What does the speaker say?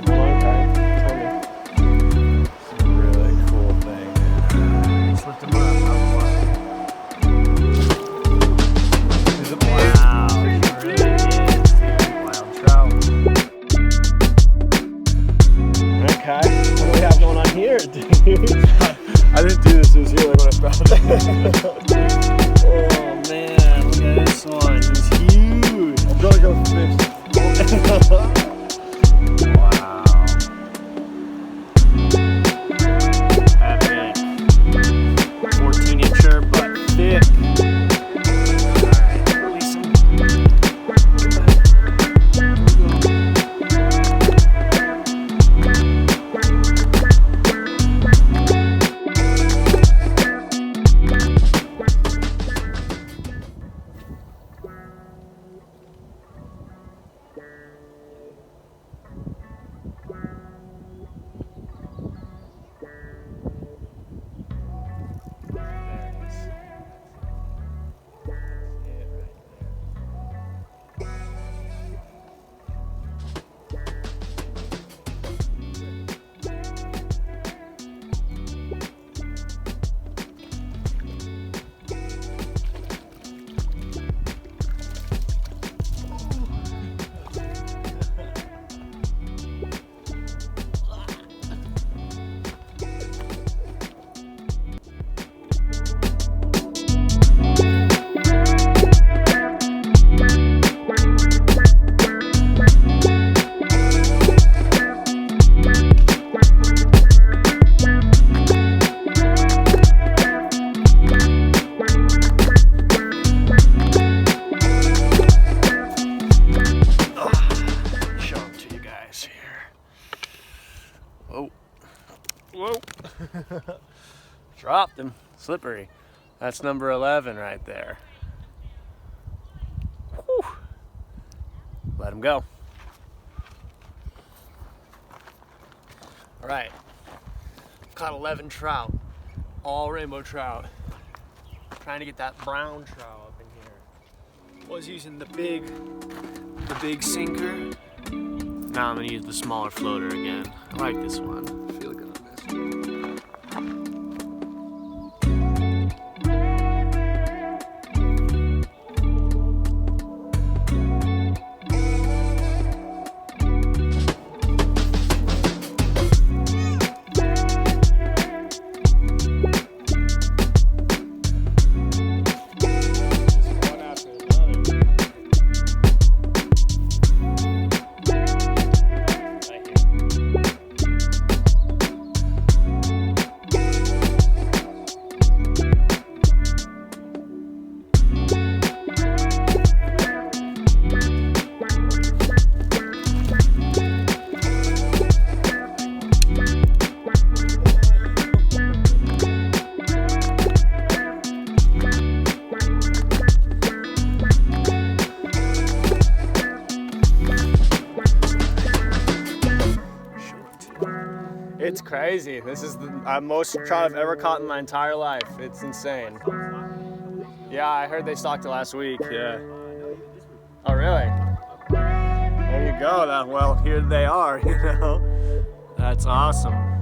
got going on, Kai? Tell me. It's a really cool thing, man. Just lift him up. Is it Wow, he really is, dude. Wild trout. Okay, what do we have going on here, dude? I didn't do this. It was here when I found it. Oh man, look at this one. He's huge. I'm gonna go fish. Wow. Epic. 14-incher, but thick. Alright, release him. Whoa. Dropped him. Slippery. That's number 11 right there. Whew. Let him go. All right. Caught 11 trout. All rainbow trout. Trying to get that brown trout up in here. Was using the big sinker. Now I'm gonna use the smaller floater again. I like this one. I feel like I'm gonna miss. It's crazy. This is the most trout I've ever caught in my entire life. It's insane. Yeah, I heard they stocked it last week. Yeah. Oh, really? There you go. Well, here they are, you know. That's awesome.